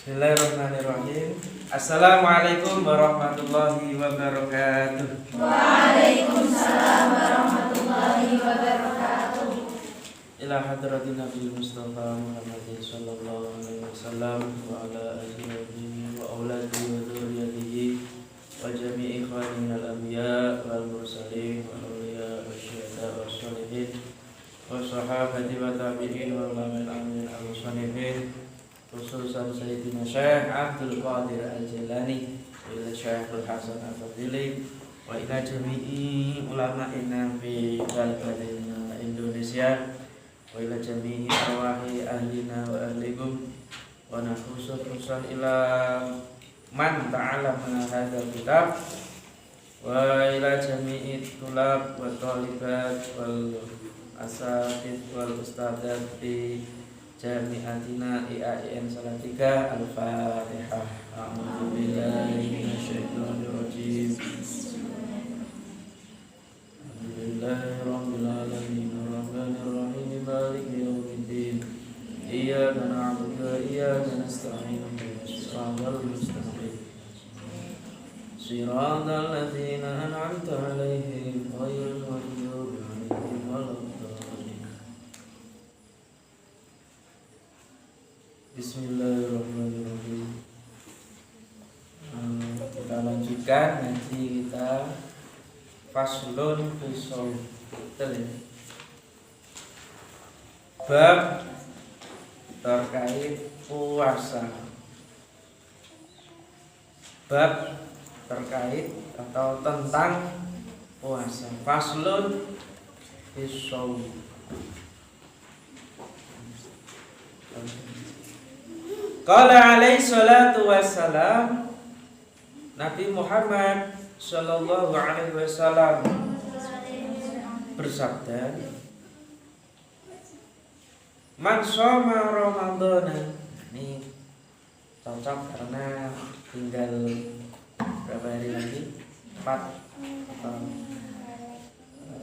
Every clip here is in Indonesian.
Bismillahirrahmanirrahim. Assalamualaikum warahmatullahi wabarakatuh. Waalaikumsalam warahmatullahi wabarakatuh. Ila hadratin Nabi Mustafa Muhammadin sallallahu alaihi wasallam wa ala alihi wa auladihi wa dzurriyyatihi wa jami'i ikhwani minal anbiya wal mursalin wa awliya wasyuhada wassalihin wa sahabati wa tabi'in wa ulama al-amin al-musannifin, khususan Sayyidina Syekh Abdul Qadir Al-Jilani wa ila Syekh Al-Hasan Al-Fadili wa ila jami'i ulama'ina fi baladaina Indonesia wa ila jami'i arwahi ahlina wa ahlikum wa khususan ila man ta'alama hadzal kitab wa ila jami'i tulab wa talibat wal asatid wal ustadzat di Jami'atina IAIN Salatiga. Al-Fatihah. A'udzu billahi minasyaitonir rajim. Alhamdulillahirabbil alamin arrahmanir rahim maliki yaumiddin. Iyyaka na'budu wa iyyaka nasta'in ihdinas siratal mustaqim. Shiratal ladzina an'amta 'alaihim ghairil maghdubi 'alaihim waladdallin. Bismillahirrahmanirrahim. Kita lanjutkan nanti kita faslun fisol bab terkait puasa. Bab terkait atau tentang puasa. Faslun fisol. Qala alaihi salatu wassalam, Nabi Muhammad sallallahu alaihi wasallam bersabda, man shoma ramadhana. Ini cocok karena tinggal berapa hari lagi? 4 atau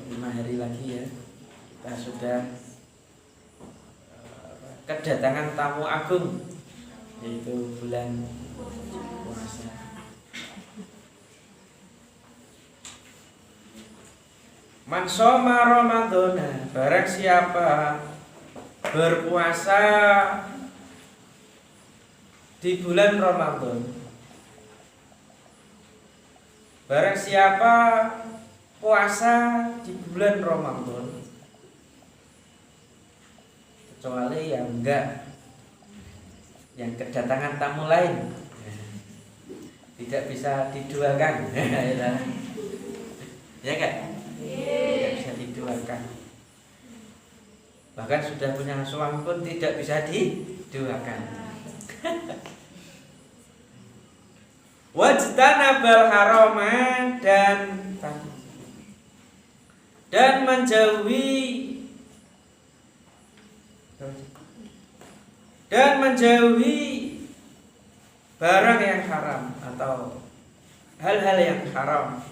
5 hari lagi ya. Kita sudah kedatangan tamu agung, yaitu bulan puasa. Man shoma ramadhana, barang siapa berpuasa di bulan Ramadan. Barang siapa puasa di bulan Ramadan, kecuali yang enggak, yang kedatangan tamu lain, tidak bisa diduakan. Ya kan? Tidak bisa diduakan. Bahkan sudah punya suami pun tidak bisa diduakan. Wajtanabal harama, dan menjauhi barang yang haram atau hal-hal yang haram,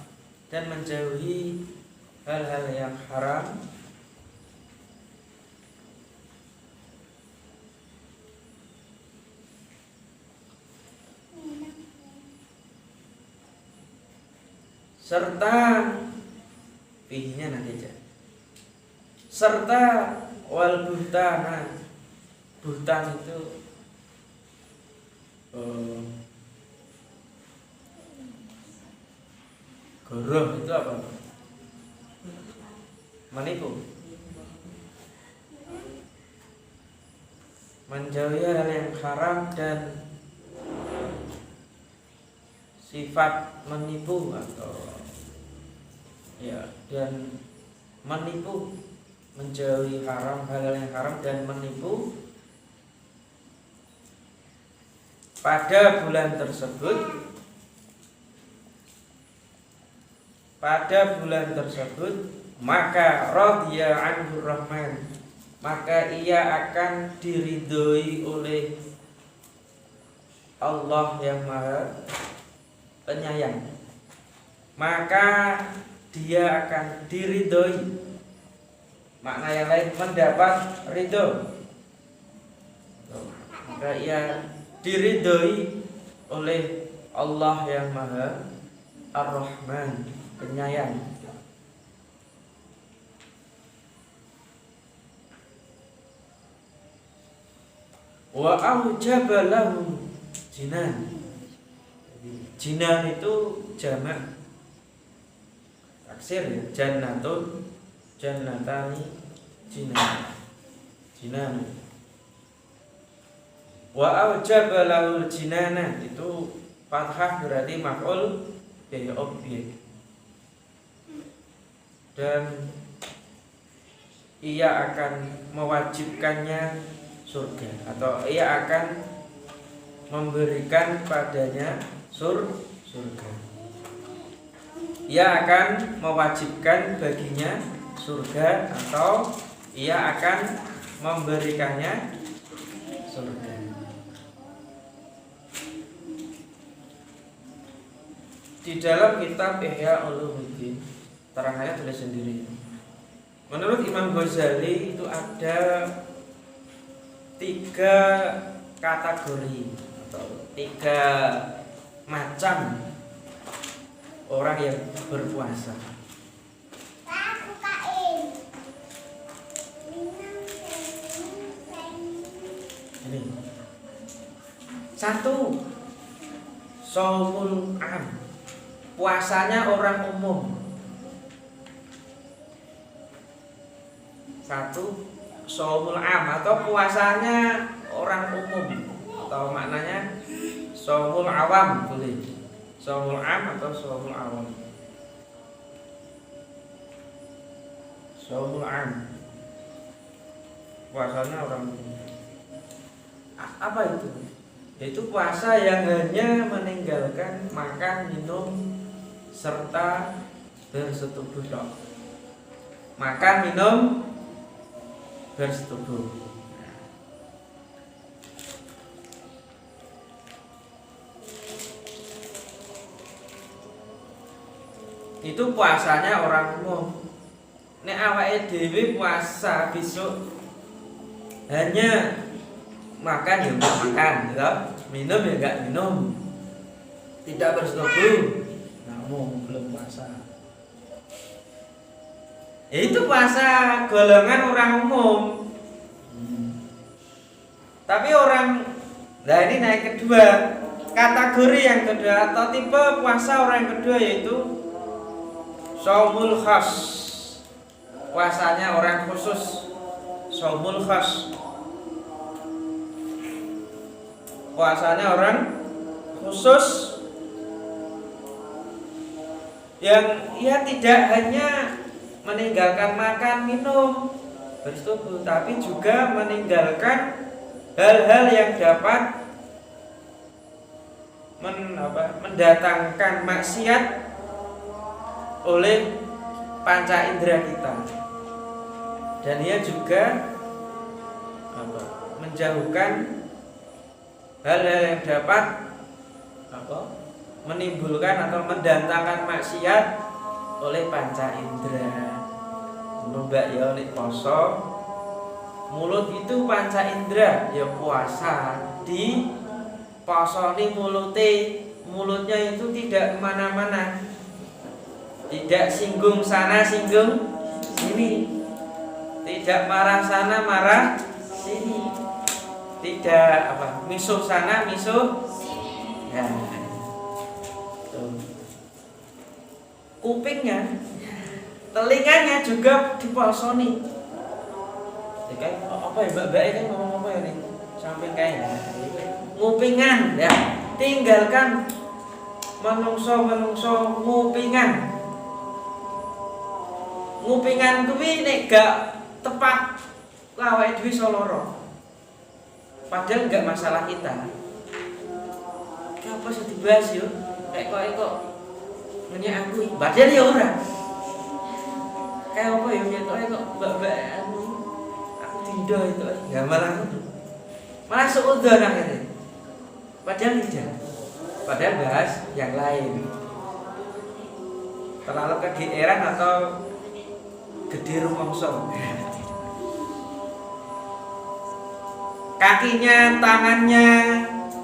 dan menjauhi hal-hal yang haram. Serta pihnya nanti aja. Serta wal buhtana. Buhtan itu goroh itu apa? Menipu. Menjauhi hal yang haram dan sifat menipu atau ya, dan menipu, menjauhi haram, hal yang haram dan menipu pada bulan tersebut. Pada bulan tersebut, maka radhiya anhu rahman, maka ia akan diridhoi oleh Allah yang Maha Penyayang. Maka dia akan diridhoi. Makna yang lain mendapat ridho. Maka ia diridhoi oleh Allah yang Maha Ar-Rahman, penyayang. Wa aujaba lahu jinan. Jinan itu jamak taksir ya, jannatun, jannatani, jinan. Jinan. Wa aujaba lahu jinana itu fathah berarti maf'ul bi objek. Dan ia akan mewajibkannya surga, atau ia akan memberikan padanya surga. Ia akan mewajibkan baginya surga, atau ia akan memberikannya surga. Di dalam kitab Ihya Ulumuddin terangannya tulis sendiri. Menurut Imam Ghazali itu ada 3 kategori atau 3 macam orang yang berpuasa. Ini 1, shaumul am, puasanya orang umum. 1, shaumul am atau puasanya orang umum, atau maknanya shaumul awam boleh. Shaumul am atau shaumul awam. Shaumul am, puasanya orang umum. Apa itu? Yaitu puasa yang hanya meninggalkan makan, minum, serta bersetubuh. Makan, minum, bersetubuh. Itu puasanya orang umum. Nek awake dhewe puasa besok hanya makan ya enggak makan, gitu. Minum ya enggak minum. Tidak bersetubuh, namun belum puasa. Itu puasa golongan orang umum. Tapi orang, nah ini naik kedua, kategori yang kedua atau tipe puasa orang yang kedua yaitu shaumul khas, puasanya orang khusus. Shaumul khas, puasanya orang khusus yang ia tidak hanya meninggalkan makan, minum, bersetubuh, tapi juga meninggalkan hal-hal yang dapat mendatangkan maksiat oleh panca indera kita. Dan ia juga menjauhkan hal-hal yang dapat menimbulkan atau mendatangkan maksiat oleh panca indera. Mbak ya nek poso, mulut itu panca indera, ya puasa di posoni mulutnya itu tidak kemana-mana, tidak singgung sana singgung sini, tidak marah sana marah sini, tidak misuh sana misuh sini. Ya. Kupingnya, telinganya juga diposoni. Kayak apa ya mbak kan ngomong apa ya nih? Samping kayak ngupingan ya. Tinggalkan menungso ngupingan. Ngupingan kuwi nek gak tepat awake dhewe iso lara. Padahal enggak masalah kita. Apa sih dibahas yo? Kayak kok nanya aku, padahal ya ora. Kayak apa ya kok mbak aku tidur itu enggak malah seudon akhirnya. Padahal tidak. Padahal bahas yang lain. Terlalu kegeeran atau gede rumongso. Kakinya, tangannya,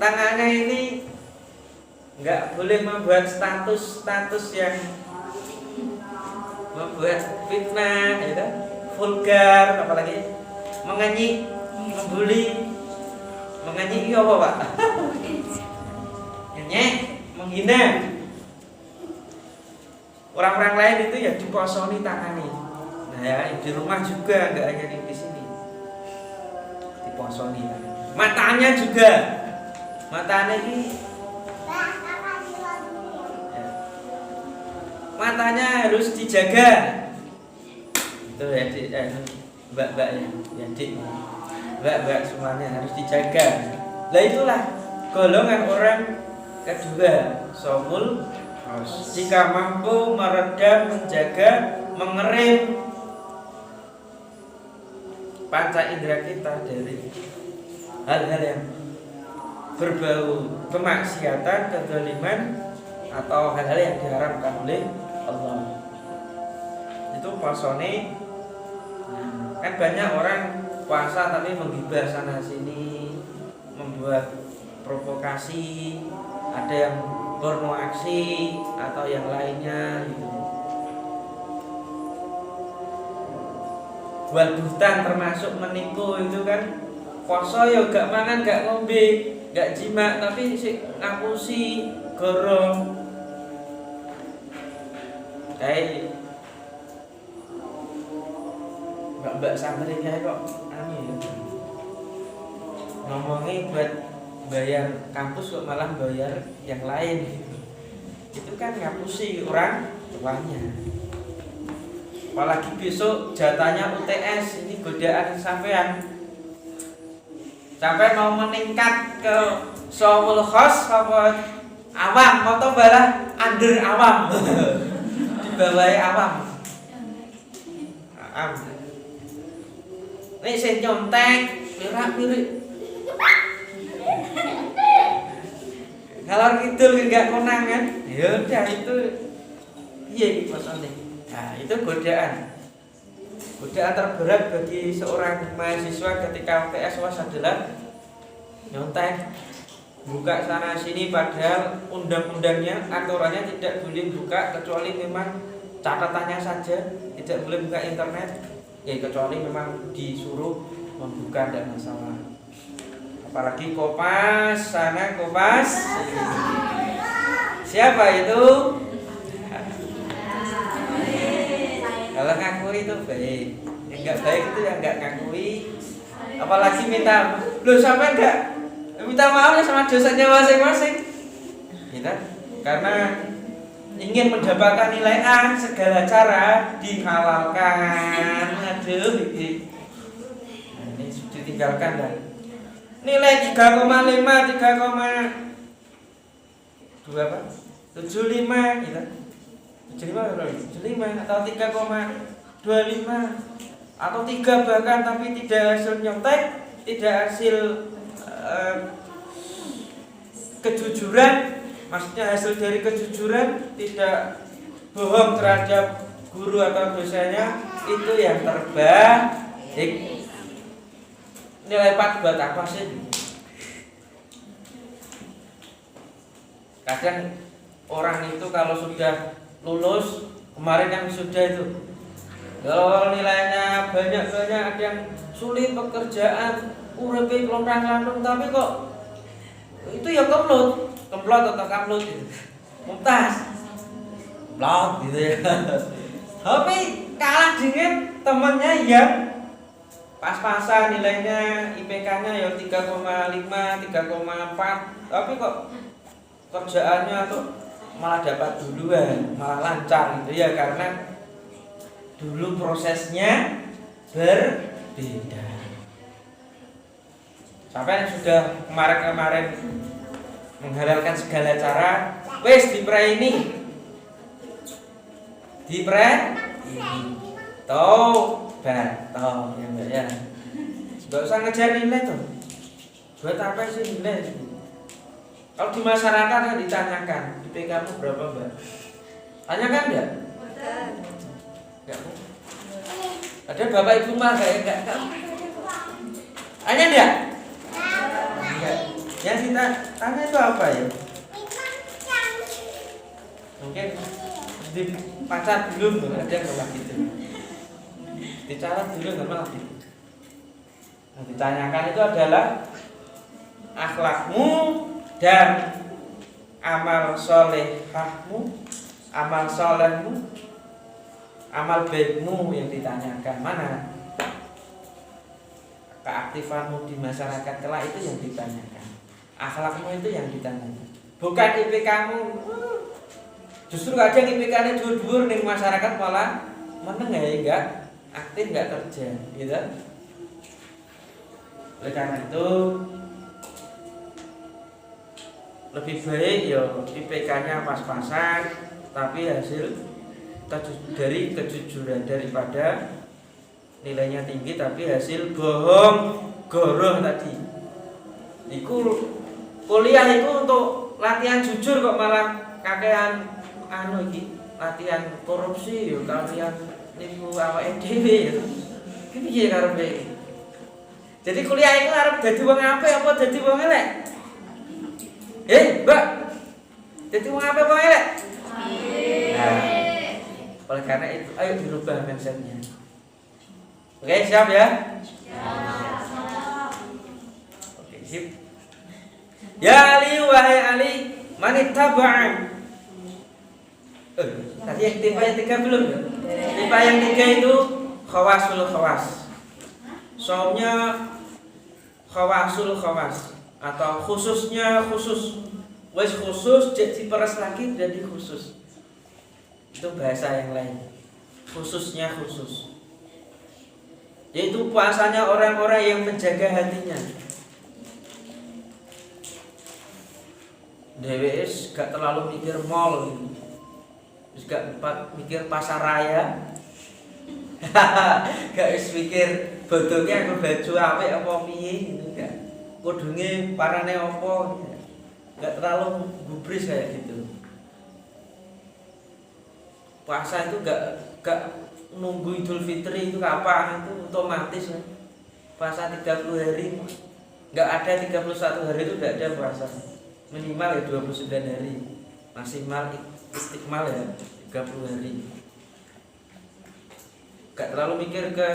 tangannya ini nggak boleh membuat status yang membuat fitnah, ya, vulgar, apalagi mengenyik, membuli, mengenyik itu apa Pak? Ngenyek, menghina. Orang-orang lain itu ya diposoni tangannya. Nah ya di rumah juga, nggak hanya di sini. Diposoni tangannya. Matanya juga. Matanya ini ya. Matanya harus dijaga. Itu ya mbak-mbak ya dik. Mbak-mbak semuanya harus dijaga. Lah itulah golongan orang kedua, somul jika mampu meredam, menjaga, mengerem panca indera kita dari hal-hal yang berbau kemaksiatan, kezaliman, atau hal-hal yang diharamkan oleh Allah. Itu puasane. Kan banyak orang puasa tapi menggibah sana sini, membuat provokasi, ada yang porno aksi atau yang lainnya gitu. Buat buhtan termasuk menipu itu kan. Poso ya gak mangan, gak ngombe, gak jima, tapi sik ngapusi, gorong. Kayak mbak-mbak santrinya kok aneh ya. Ngomongnya buat bayar kampus kok malah bayar yang lain gitu. Itu kan ngapusi orang tuanya. Apalagi besok jatahnya UTS, ini godaan sampean. Sampai mau meningkat ke Sawul Khos apa awam, atau balah under awam. Di bawah awam. Nek sing nyontek, pirak-pirik. Kalau kidul enggak konangan, ya udah itu iya iki pasane. Nah, itu godaan. Godaan terberat bagi seorang mahasiswa ketika UTS UAS adalah nyontek, buka sana sini, padahal undang-undangnya, aturannya tidak boleh buka kecuali memang catatannya saja, tidak boleh buka internet. Ya kecuali memang disuruh membuka, tidak masalah. Apalagi Kopas, sana Kopas. Siapa itu? Kalau ngakui itu baik. Yang enggak baik itu yang enggak ngakui. Apalagi minta, loh sampai enggak minta maaf sama dosanya masing-masing. Gitu. Karena ingin mendapatkan nilai A, segala cara dihalalkan. Aduh, ini ditinggalkan dan nilai 3,5, 3,2 apa? 75 gitu. 75 berapa? 75 atau 3,25 atau 3 bahkan, tapi tidak hasil nyontek, tidak hasil kejujuran. Maksudnya hasil dari kejujuran, tidak bohong terhadap guru atau dosennya, itu yang terbaik. Nilai 4 buat apa sih? Kadang orang itu kalau sudah lulus, kemarin yang sudah itu, kalau nilainya banyak-banyak, ada yang sulit pekerjaan, uripe lontang-lantung, tapi kok itu ya kemplot atau kamplot gitu. Mumtaz blog gitu ya. Tapi kalah dengan temannya yang pas-pasan nilainya, IPK-nya ya 3,5, 3,4, tapi kok kerjaannya tuh malah dapat duluan, malah lancar gitu ya, karena dulu prosesnya berbeda. Sampai yang sudah kemarin-kemarin menghalalkan segala cara, wes dipre ini tobat, ya enggak ya. Enggak usah ngejar nilai tuh. Buat apa sih nilai? Kalau di masyarakat kan ditanyakan, IP kamu berapa Mbak? Tanyakan enggak? Enggak. Ada bapak ibu mah enggak? Tanya enggak? Enggak. Yang ditanya itu apa ya? Mungkin di pacar belum tuh ada yang malah gitu. Dicatat dulu nggak malah gitu. Nah, ditanyakan itu adalah akhlakmu dan amal solehahmu, amal solehmu, amal baikmu yang ditanyakan. Mana keaktifanmu di masyarakat kelak itu yang ditanyakan. Akhlakmu itu yang ditanyakan. Bukan IPK-mu. Justru kadang IPK-nya dhuwur-dhuwur ning masyarakat malah meneng ya enggak aktif, enggak kerja, gitu. Oleh karena itu lebih baik ya IPK-nya pas-pasan tapi hasil dari kejujuran daripada nilainya tinggi tapi hasil bohong goroh tadi. Iku kuliah itu untuk latihan jujur kok malah kakean latihan korupsi yo kalian niku awake dhewe yo. Ki piye karepe iki? Jadi kuliah itu arep dadi wong apik apa dadi wong elek? Mbak. Dadi wong apik apa elek? Nah, oleh karena itu ayo dirubah mindsetnya. Oke, siap ya? Siap. Oke, sip. Ya Ali wahai Ali, manittaba'an. Tadi yang tipe yang 3 belum ya? Tipe yang 3 itu khawasul khawas. Soalnya khawasul khawas atau khususnya khusus. Wes khusus jadi peres lagi jadi khusus. Itu bahasa yang lain. Khususnya khusus. Yaitu puasanya orang-orang yang menjaga hatinya. DWS gak terlalu mikir mall gitu. Terus gak mikir pasar raya. Gak mikir bodohnya aku baju apik apa piye gitu gak. Kudunge parane apa gitu. Gak terlalu gubris kayak gitu. Puasa itu gak nunggu Idul Fitri itu kapan, itu otomatis ya. Puasa 30 hari. Gak ada 31 hari itu gak ada puasa. Minimal ya 29 hari. Maksimal istiqmal ya 30 hari. Gak terlalu mikir ke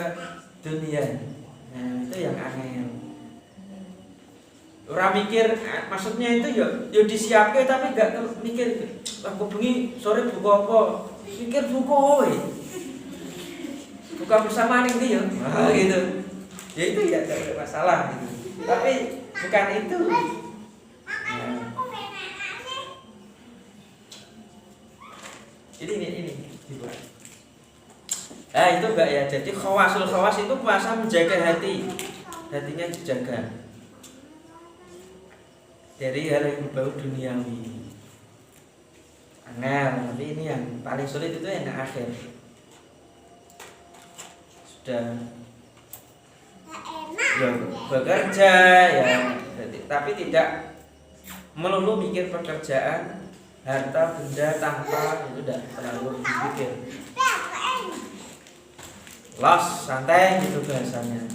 dunia. Nah, itu yang aneh. Orang mikir maksudnya itu ya disiapke tapi gak mikir aku bengi sore buka apa. Mikir buka wae. Buka bersama ning ndi ya. Gitu. Ya itu ya gak ada masalah gitu. Tapi bukan itu. Ini dibuat. Itu enggak ya. Jadi khawasul khawas itu puasa menjaga hati. Hatinya dijaga dari hal yang berbau duniawi. Tapi ini yang paling sulit itu yang akhir. Sudah ya bekerja ya, tapi tidak melulu mikir pekerjaan, harta benda tanpa itu tidak terlalu dipikir. Los santai gitu bahasanya.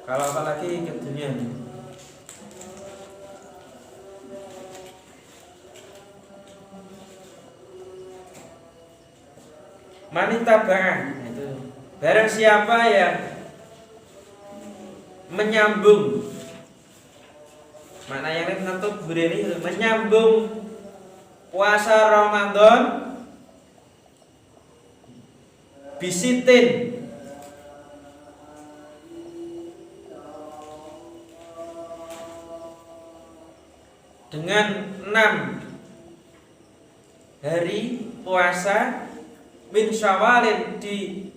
Kalau apalagi ke dunia. Manittaba'an itu barang siapa yang menyambung, mana yang menutup berdiri menyambung puasa Ramadan bisitin dengan 6 hari puasa min Syawalin di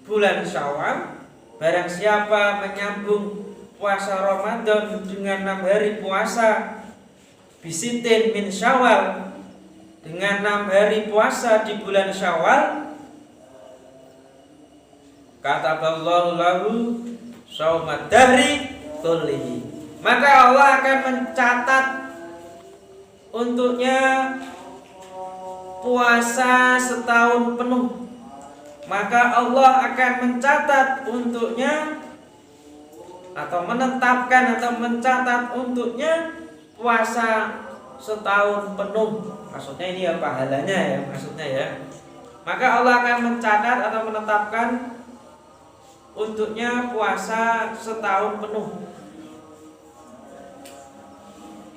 bulan Syawal. Barang siapa menyambung puasa Ramadan dengan 6 hari puasa bisitin min Syawal, dengan 6 hari puasa di bulan Syawal, kataballahu lahu shaumad dahri kullihi, maka Allah akan mencatat untuknya puasa setahun penuh. Maka Allah akan mencatat untuknya atau menetapkan atau mencatat untuknya puasa setahun penuh. Maksudnya ini ya pahalanya ya, maksudnya ya. Maka Allah akan mencatat atau menetapkan untuknya puasa setahun penuh.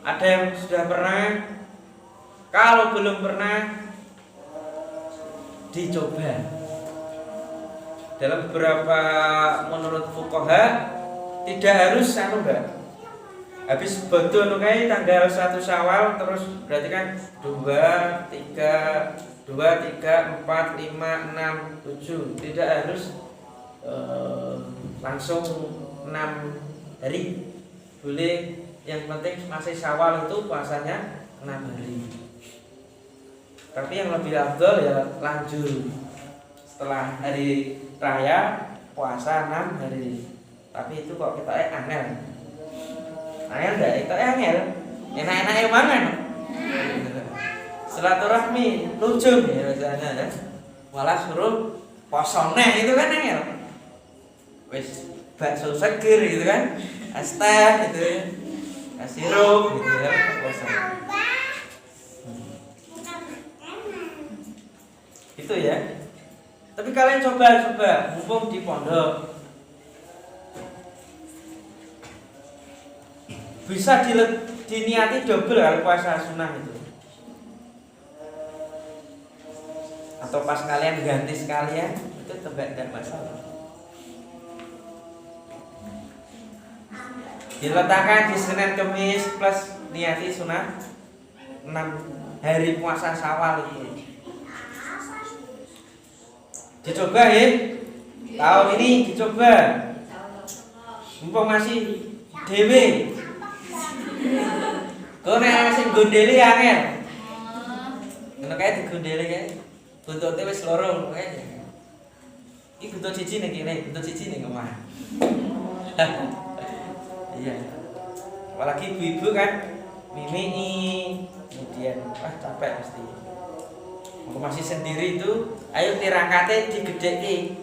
Ada yang sudah pernah? Kalau belum pernah, dicoba. Dalam beberapa menurut fuqaha tidak harus habis betul kayak tanggal 1 Syawal terus berarti kan 2, 3, 4, 5, 6, 7. Tidak harus langsung 6 hari. Boleh, yang penting masih Syawal itu puasanya 6 hari. Tapi yang lebih afdal ya lanjut setelah hari raya puasa 6 hari. Tapi itu kok kita angel enggak, itu angel enak-enak mangan. Silaturahmi lucu ya rasanya ya. Malah suruh posone itu kan angel. Wis bakso seger gitu kan, es teh gitu ya, es sirup gitu ya, posone. Itu ya. Tapi kalian coba mumpung di pondok bisa diniati double kalau puasa sunnah itu. Atau pas kalian ganti sekalian itu tidak masalah. Diletakkan di Senin Kemis plus niati sunnah 6 hari puasa Syawal itu. Dicoba ya. Tahun ini dicoba. Mumpung masih dewe. Kau nek sing gondeli angel. Ngono kae digondeli kae. Buntute wis loro kae. Iki buntut siji ning kene, buntut siji ning omah. Iya. Apalagi ibu-ibu kan mimii, kemudian capek pasti. Aku masih sendiri itu, ayo tirakate digedheke.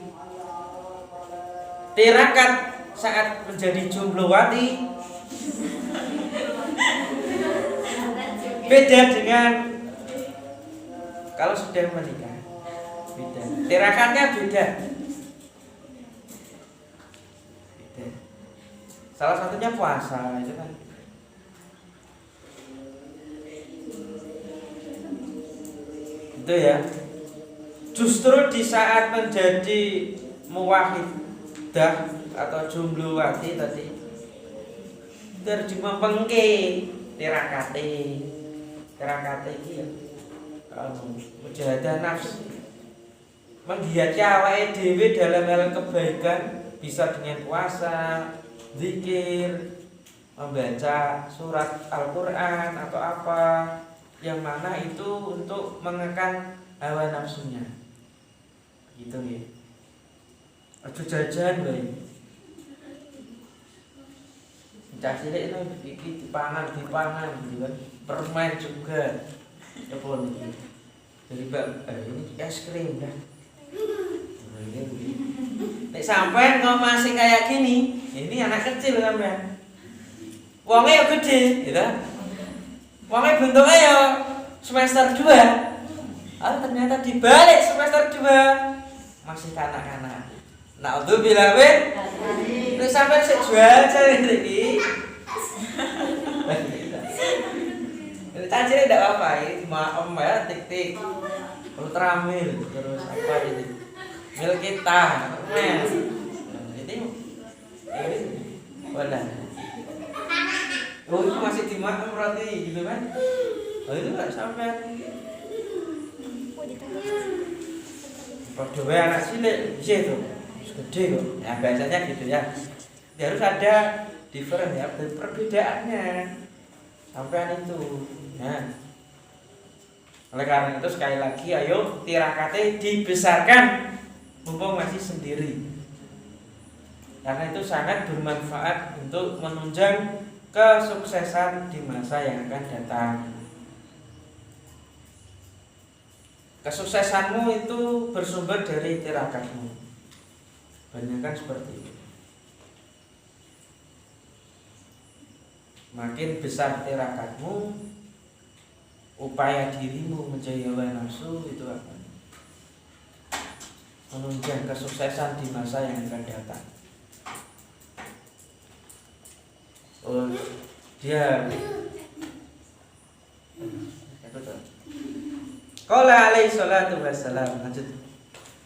Tirakat saat menjadi jomblowati beda dengan kalau sudah menikah. Beda. Tirakatnya beda. Salah satunya puasa itu kan. Itu ya. Justru di saat menjadi muwahidah atau jumluwati tadi terjemapengke tirakate iki ya. Mujahadah nafsu. Menggiatkan awake dhewe dalam hal kebaikan bisa dengan puasa, zikir, membaca surat Al-Qur'an atau apa yang mana itu untuk mengekang hawa nafsunya. Gitu ya. Aja jajan wae. Cah cilik itu iki dipangan gitu kan. Permen juga. Ya pun iki. Jadi ini es krim dah. Nek sampean kok masih kayak gini, ini anak kecil sampean. Wonge yo gede, gitu. Wonge bentuke yo semester 2. Ternyata dibalik semester 2 masih kanak-kanak. Nah, untuk bilang terus sampai sik jual cari iki. Ini cacire tidak apa ini maem ya tik-tik. Ultramil terus apa ini? Mil kita. Ini wadah. Oh, itu masih dimaem berarti gitu kan? Oh, itu enggak sampai. Padahal anak cilik bisa tuh. Gede kok. Ya biasanya gitu ya. Ya harus ada different ya, perbedaannya. Sampean itu. Nah. Oleh karena itu sekali lagi ayo tirakate dibesarkan mumpung masih sendiri. Karena itu sangat bermanfaat untuk menunjang kesuksesan di masa yang akan datang. Kesuksesanmu itu bersumber dari tirakatmu. Banyak kan seperti itu. Makin besar tirakatmu, upaya dirimu menjauhi hawa nafsu itu akan menunjang kesuksesan di masa yang akan datang. Oh, dia Qala alaihi salatu wassalam. Lanjut.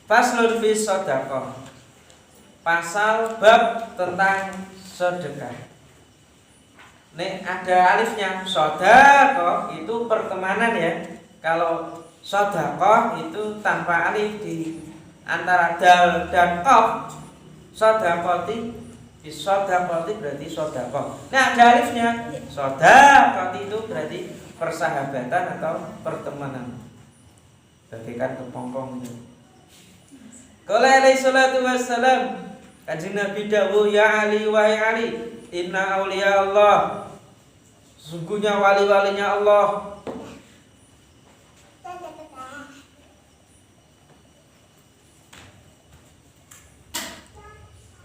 Faslun fi shadaqah. Pasal bab tentang sedekah. Nek ada alifnya, shadaqah itu pertemanan ya. Kalau shadaqah itu tanpa alif di antara dal dan qaf. Shadaqati, shadaqati berarti shadaqah. Nah, ada alifnya. Shadaqati itu berarti persahabatan atau pertemanan. Bagaikan kepompong itu. Qala alaihi salatu wassalam, Kanjeng Nabi dawuh, ya Ali wahai Ali, inna auliya Allah, sesungguhnya wali-walinya Allah,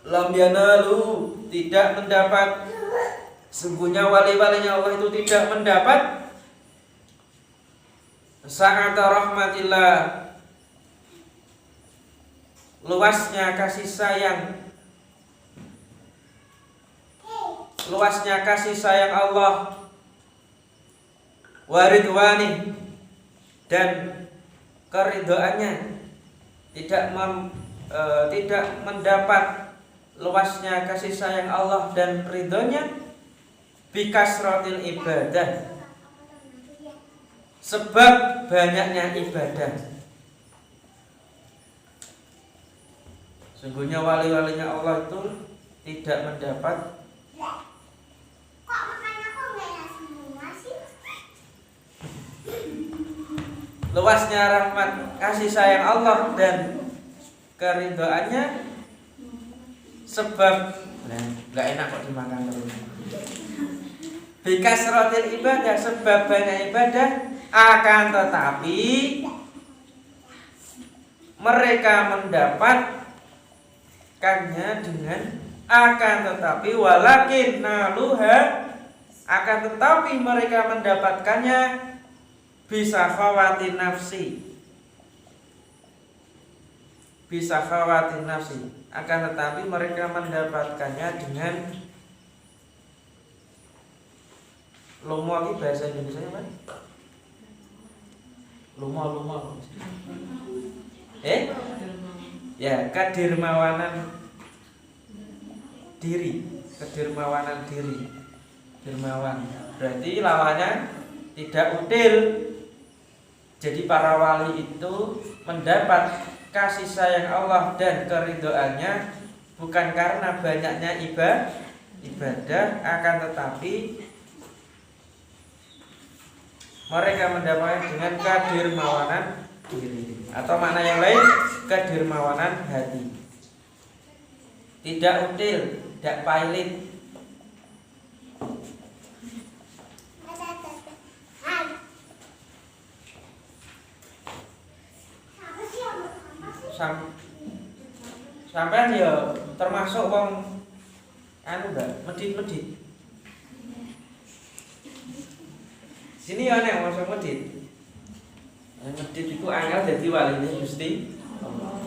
lam yanalu, tidak mendapat, sesungguhnya wali-walinya Allah itu tidak mendapat sa'ata rahmatillah, luasnya kasih sayang, luasnya kasih sayang Allah, waridwani, dan keridhaannya, tidak mendapat luasnya kasih sayang Allah dan ridhonya bikasratil ibadah, sebab banyaknya ibadah. Sungguhnya wali-walinya Allah itu tidak mendapat luasnya rahmat kasih sayang Allah dan keridhaannya, sebab nggak enak kok dimakan terus. Bikasratil ibadah, sebab banyak ibadah, akan tetapi mereka mendapatkannya dengan akan tetapi walakin naluha, akan tetapi mereka mendapatkannya bisa khawatir nafsi, bisa khawatir nafsi, akan tetapi mereka mendapatkannya dengan lomo. Ini bahasa Indonesia apa? Lomo. Ya, kedermawanan diri, dermawan. Berarti lawannya tidak util. Jadi para wali itu mendapat kasih sayang Allah dan keridhaannya bukan karena banyaknya ibadah, akan tetapi mereka mendapatkan dengan kedermawanan diri, atau makna yang lain kedermawanan hati. Tidak util, tidak pailit. Sampai ya termasuk wong medit. Sini ya nek wong medit. Medit itu angel dadi waline Gusti Allah.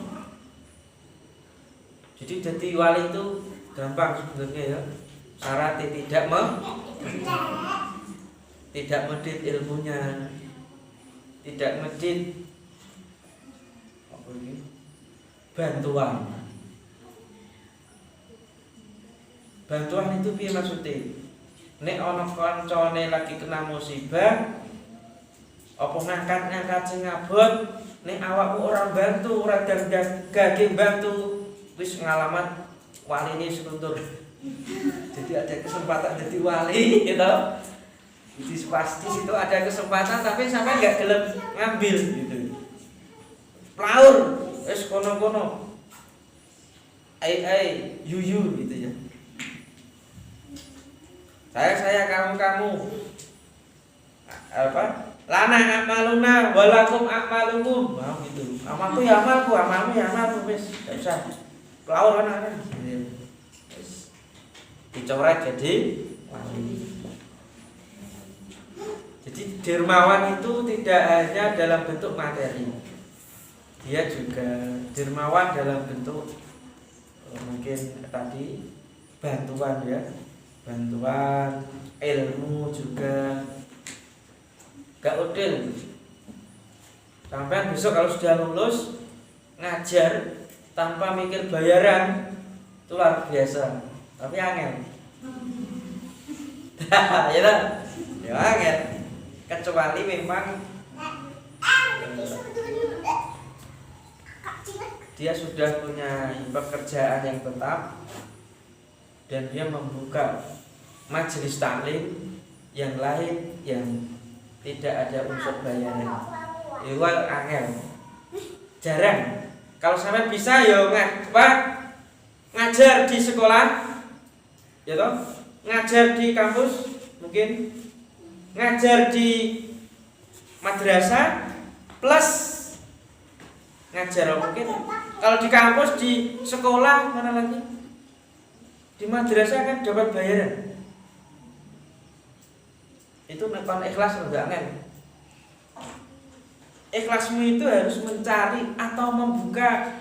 Jadi dadi wali itu gampang sebenarnya ya. Syaratnya tidak medit ilmunya, tidak medit apa ini? Bantuan itu piye maksudnya? Nek ana kancane lagi kena musibah, apa ngangkat sing ngabot, nek awakmu ora bantu, ora gage bantu, wis ngalamat waline sekuntur. Jadi ada kesempatan jadi wali gitu. Jadi pasti situ ada kesempatan, tapi sampai enggak gelem ngambil gitu. Plaur, wis kono-kono. Ai yuyu gitu ya. Saya kamu apa? Lana amaluna walakum amalukum. Mau gitu. Amalku ya amalku, amalmu ya amalku, wis enggak usah. Plaur kan. Wis dicoret jadi wali. Jadi dermawan itu tidak hanya dalam bentuk materi, dia juga dermawan dalam bentuk mungkin tadi bantuan ya, bantuan ilmu juga. Gak udil sampai besok kalau sudah lulus ngajar tanpa mikir bayaran itu luar biasa, tapi angel. Ya angel, kecuali memang dia sudah punya pekerjaan yang tetap dan dia membuka majelis taklim yang lain yang tidak ada unsur bayaran. Iwal angel, jarang. Kalau sampai bisa yo ngajar di sekolah, ya toh, ngajar di kampus, mungkin ngajar di madrasah plus ngajar mungkin. Kalau di kampus, di sekolah, mana lagi? Di madrasah kan dapat bayaran. Itu bukan ikhlas enggak kan? Ikhlasmu itu harus mencari atau membuka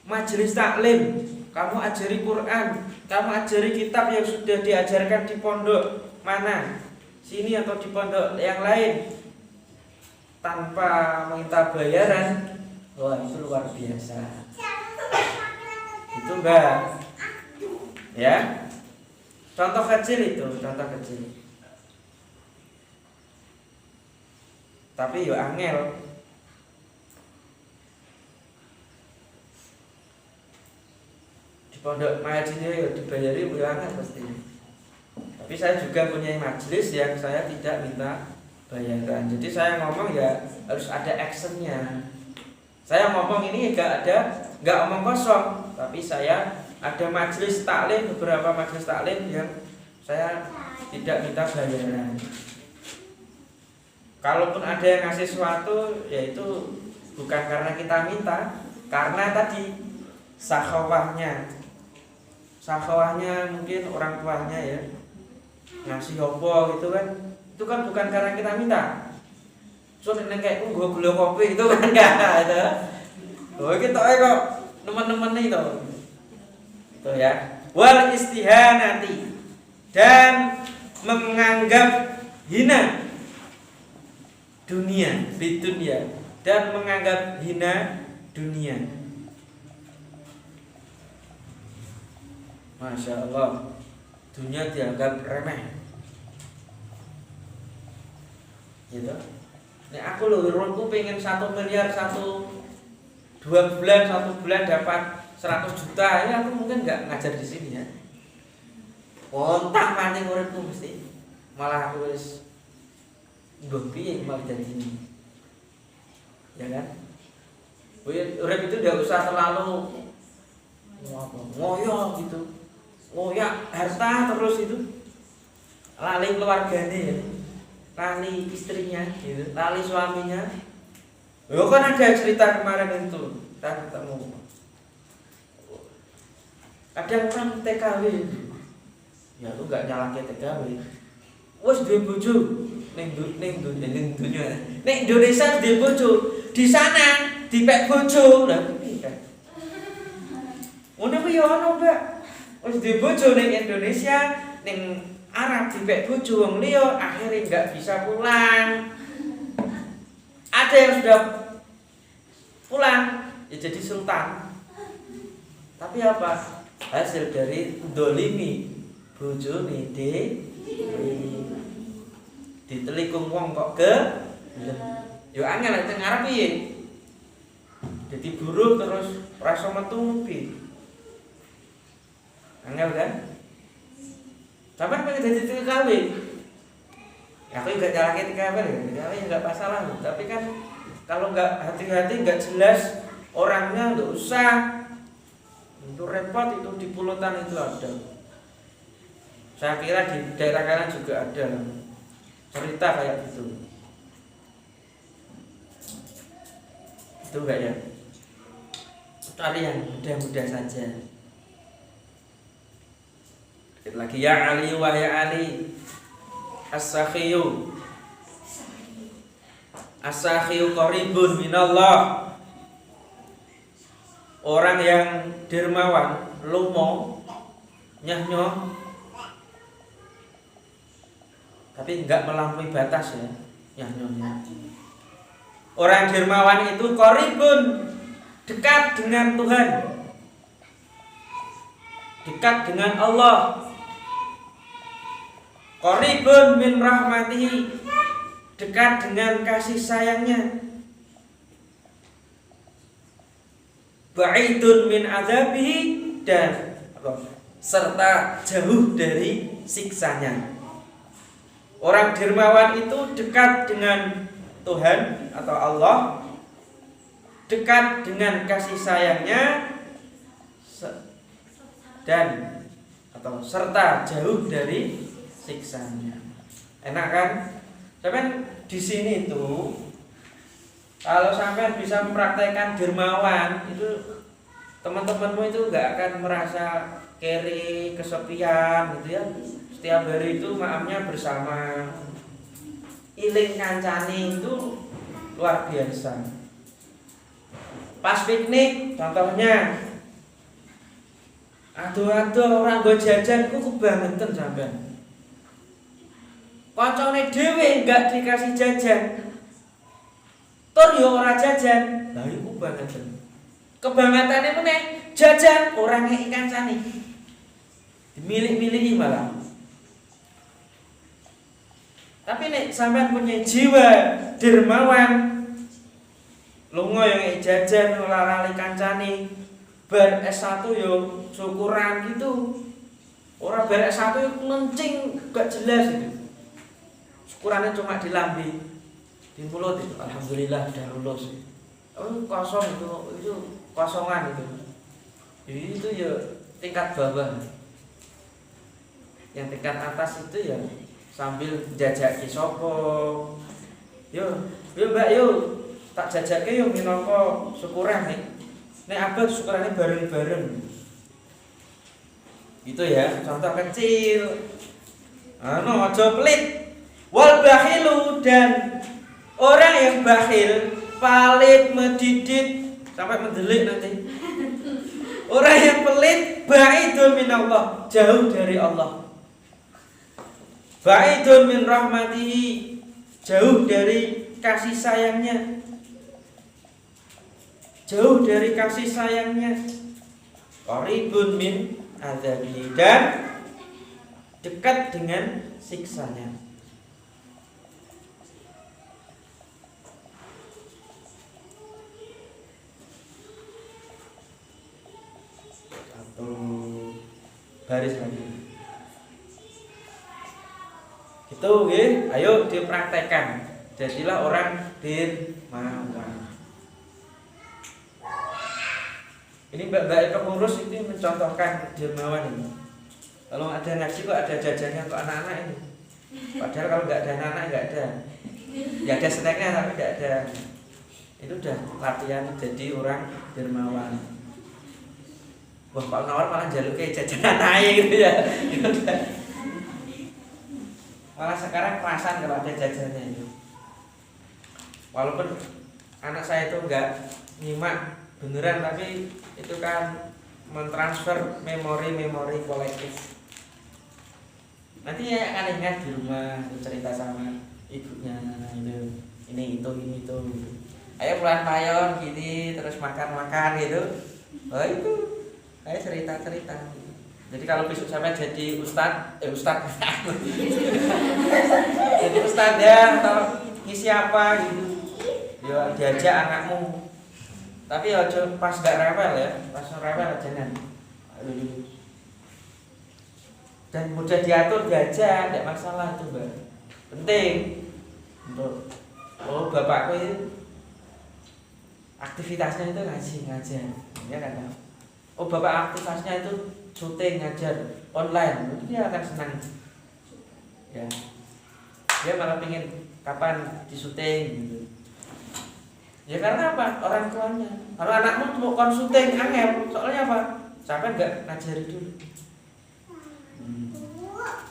majelis taklim. Kamu ajari Quran, kamu ajari kitab yang sudah diajarkan di pondok mana, sini atau di pondok yang lain, tanpa minta bayaran. Wah, itu luar biasa. Itu enggak? Ya. Contoh kecil itu, contoh kecil. Tapi yo angel. Di pondok majelisnya dibayari banget pasti. Tapi saya juga punya majelis yang saya tidak minta bayaran. Jadi saya ngomong ya harus ada actionnya. Saya ngomong ini nggak omong kosong, tapi saya ada majelis taklim, beberapa majelis taklim yang saya tidak minta bayaran. Kalaupun ada yang ngasih sesuatu, yaitu bukan karena kita minta, karena tadi sakhawahnya mungkin orang tuanya ya ngasih opo gitu kan, itu kan bukan karena kita minta. So neng kayak gue gula kopi itu kan nggak ada. Oh kita kok teman-teman itu ya. Wal istihanati, dan menganggap hina dunia, bidunya, dan menganggap hina dunia. Masya Allah, dunia dianggap remeh. Gitu. Nek aku lho aku pengen 1 miliar 1 bulan dapat 100 juta, ya aku mungkin nggak ngajar di sini ya. Kontang pancing uripku mesti. Malah aku wis mbok piye malah jadi ini. Ya kan? Urip itu enggak usah terlalu ngoyo gitu. Ngoyak harta terus itu. Lali keluargane ya. Lali istrinya gitu, lali suaminya. Yo kan ada cerita kemarin itu, kita ketemu. Kadang orang TKW itu, ya lu nggak nyalahin TKW. Wes duwe bojo ning dunya. Ning Indonesia duwe bojo, di sana dipek bojo. Lah piye kan? Ngono ku yo ono, Mbak. Wes duwe bojo ning Indonesia, ning Arab dipek bojo wong liya, akhirnya enggak bisa pulang. Ada yang sudah pulang ya jadi sultan. Tapi apa? Hasil dari dolimi bojone ditelikung wong kok ke yo angel nek teng Arab piye? Jadi buruh terus rasa metu piye? Angel kan? Sampai pengen jadi TKW. Ya aku juga nyalahin TKW ya nggak masalah. Tapi kan kalau nggak hati-hati nggak jelas orangnya nggak usah. Itu repot, itu di Pulutan itu ada. Saya kira di daerah kalian juga ada cerita kayak gitu. Itu enggak ya? Cari yang mudah-mudah saja. Lagi ya Ali wa ya Ali as-sakhiyu As-sakhiyu qaribun minallah. Orang yang dermawan, lomo, nyah-nyoh, tapi enggak melampaui batas ya, nyah-nyohnya. Orang dermawan itu qaribun, dekat dengan Tuhan, dekat dengan Allah. Qaribun min rahmatihi, dekat dengan kasih sayangnya. Ba'idun min adzabihi, dan serta jauh dari siksanya. Orang dermawan itu dekat dengan Tuhan atau Allah, dekat dengan kasih sayangnya, dan atau serta jauh dari siksanya. Enak kan? Sampai di sini tuh, kalau sampai bisa mempraktekkan dermawan, itu teman-temanmu itu nggak akan merasa kere, kesepian gitu ya. Setiap hari itu maamnya bersama, iling kancane itu luar biasa. Pas piknik contohnya, aduh orang gue jajan ku kebangetan sampean. Kancane dhewe enggak dikasih jajan, tur yo ora jajan. Lah iku bangetan. Kebangetane meneh jajan orang ngeki kancane. Dimilih-milihi malah. Tapi nek sampean punya jiwa dermawan, lunga yang jajan ora lali kancane, bar S1 yo syukuran gitu. Ora bar S1 yo ngencing gak jelas itu. Syukurannya cuma di lambe, di mulut itu alhamdulillah udah lulus. Oh, kosong itu kosongan itu. Jadi itu ya tingkat bawah. Yang tingkat atas itu ya sambil jajaki sopo. Yo Mbak yo tak jajake yo minangka syukuran nih. Nek abad syukurane bareng-bareng. Gitu ya, contoh kecil. Aja pelit. Wal bakhilu, dan orang yang bakhil, palit, medidit, sampai mendelik nanti. Orang yang pelit, ba'idun minallah, jauh dari Allah. Ba'idun min rahmatihi, jauh dari kasih sayangnya. Jauh dari kasih sayangnya. Qaribun min adzabihi, dan dekat dengan siksanya. Baris lagi. Itu nggih, ayo dipraktekkan. Jadilah orang dermawan. Ini Mbak pengurus itu mencontohkan dermawan ini. Kalau ada ngaji kok ada jajannya untuk anak-anak ini. Padahal kalau nggak ada anak-anak nggak ada. Ya ada snacknya tapi nggak ada. Itu udah latihan jadi orang dermawan. Wah, Pak Nawar malah jaluk kayak jajanan naik gitu ya. Malah sekarang kerasan kalau ada jajannya itu. Walaupun anak saya itu enggak nyimak beneran, tapi itu kan mentransfer memori-memori kolektif. Nanti ya akan ingat di rumah cerita sama ibunya itu, ini itu. Ayo pulang payon gini, terus makan gitu. Oh itu saya cerita. Jadi kalau besok sampai jadi ustad jadi ustad ya, atau ngisi apa gitu, ya diajak anakmu. Tapi ya pas gak rewel ya, pas rewel jangan. Dan mudah diatur diajak, tidak masalah itu Mbak. Penting untuk bapakku itu aktivitasnya itu ngajar, ya kan? Bapak aktivitasnya itu syuting, ngajar online, dia akan senang. Ya, dia malah pengen kapan disuting gitu. Ya karena apa? Orang tuanya. Kalau anakmu mau kon syuting angel, soalnya apa? Sampai nggak ngajari dulu.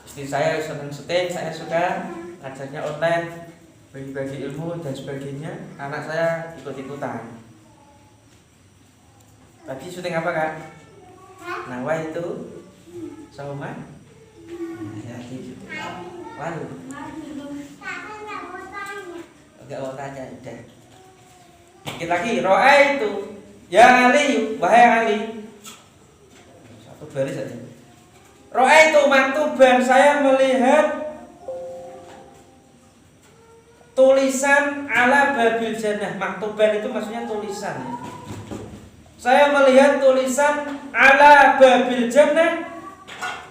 Istri saya senang syuting, saya suka ngajarnya online. bagi-bagi ilmu dan sebagainya. Anak saya ikut-ikutan. Tadi syuting apa kak? Nawa itu sama? Ya gitu. Lalu enggak mau tanya udah. Dikit lagi, roa itu ya Ali, wahai Ali. Satu baris saja. Roa itu maktuban, saya melihat tulisan ala babil jannah. Maktuban itu maksudnya tulisan ya. Saya melihat tulisan ala babil jannah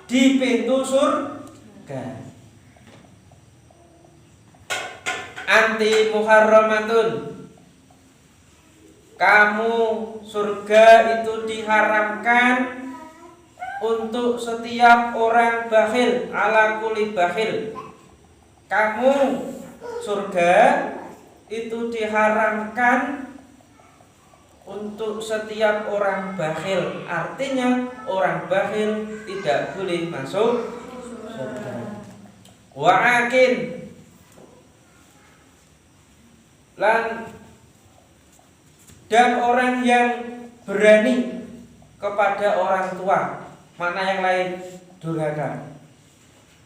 di pintu surga. Anti muharramatun. Kamu surga itu diharamkan untuk setiap orang bakhil, ala kulli bakhil. Kamu surga itu diharamkan untuk setiap orang bakhil. Artinya orang bakhil tidak boleh masuk surga. Wa'akin dan orang yang berani kepada orang tua. Makna yang lain durhaka.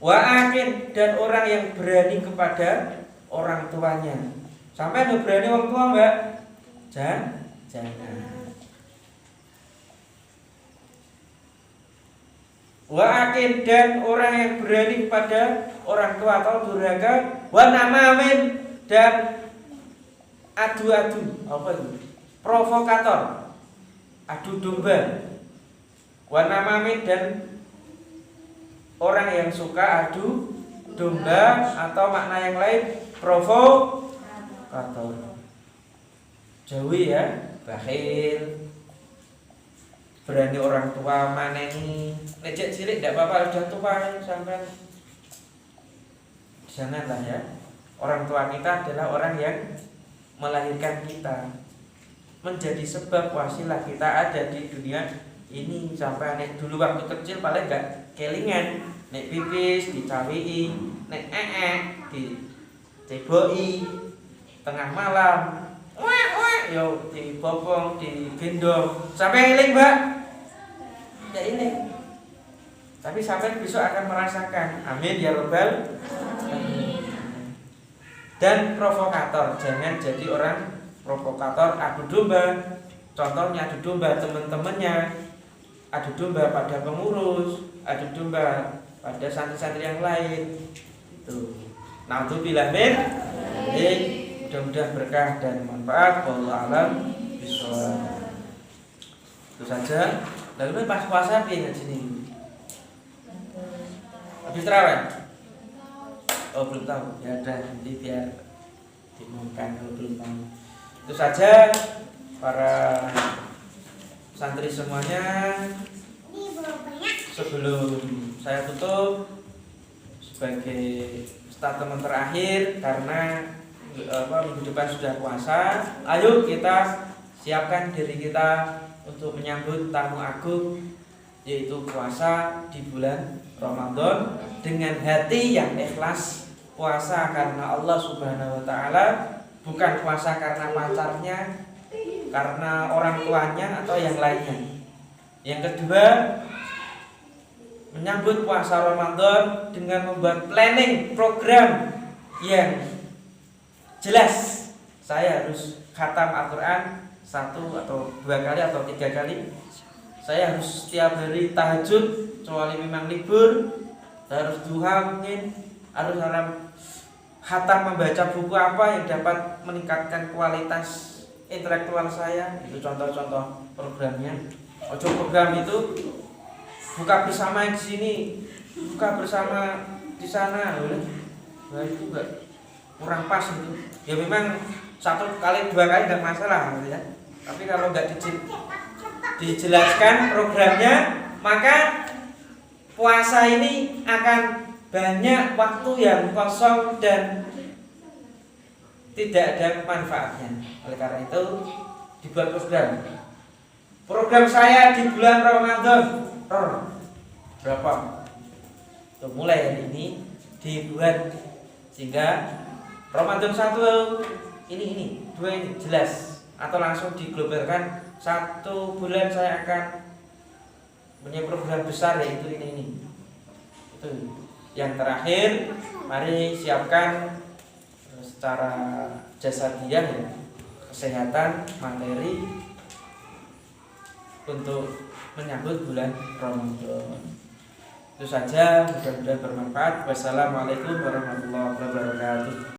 Wa'akin dan orang yang berani kepada orang tuanya. Sampai ada berani orang tua enggak? Jangan. Wa'akin dan orang yang berani kepada orang tua atau durhaka. Wa namamin dan adu-adu. Apa itu? Provokator. Adu domba. Wa namamin dan orang yang suka adu domba atau makna yang lain provokator. Jauhi ya. Bakhil, berani orang tua maneni. Lecek cilik tidak apa-apa, sudah tua sampai. Janganlah ya. Orang tua kita adalah orang yang melahirkan kita, menjadi sebab wasilah kita ada di dunia ini. Sampai nek dulu waktu kecil paling enggak kelingan, nek pipis dicawii, nek diceboi tengah malam. Yo dibopong, digendong sampai eling mbak. Ya ini. Tapi sampai besok akan merasakan. Amin ya robbal alamin. Dan provokator, jangan jadi orang provokator adu domba. Contohnya adu domba teman-temannya, adu domba pada pengurus, adu domba pada santri-santri yang lain. Itu. Naudzubillah min. Mudah-mudahan berkah dan manfaat. Wallahu a'lam bishawab. Itu saja. Lalu pas puasa piye ngaji ini? Habis tarawih? Oh belum tahu. Ya udah nanti biar diumumkan kalau belum tahu. Itu saja para santri semuanya. Sebelum saya tutup sebagai statement terakhir karena minggu depan sudah puasa, ayo kita siapkan diri kita untuk menyambut tamu agung yaitu puasa di bulan Ramadan dengan hati yang ikhlas. Puasa karena Allah Subhanahu wa taala, bukan puasa karena pacarnya, karena orang tuanya atau yang lainnya. Yang kedua, menyambut puasa Ramadan dengan membuat planning program yang jelas. Saya harus khatam Al-Quran 1 atau 2 kali atau 3 kali. Saya harus setiap hari tahajud kecuali memang libur. Saya harus duha mungkin. Harus khatam membaca buku apa yang dapat meningkatkan kualitas intelektual saya. Itu contoh-contoh programnya. Ojo program itu buka bersama di sini, buka bersama di sana. Nah, itu enggak kurang pas itu. Ya memang 1 kali 2 kali enggak masalah gitu ya. Tapi kalau enggak dijelaskan programnya, maka puasa ini akan banyak waktu yang kosong dan tidak ada manfaatnya. Oleh karena itu dibuat program. Program saya di bulan Ramadan berapa? Mulai hari ini dibuat sehingga Ramadan 1 ini 2 ini jelas atau langsung diglobalkan 1 bulan saya akan punya program besar yaitu ini. Itu. Yang terakhir, mari siapkan secara jasadiah ya, kesehatan, materi untuk menyambut bulan Ramadan. Itu saja, mudah-mudahan bermanfaat. Wassalamualaikum warahmatullahi wabarakatuh.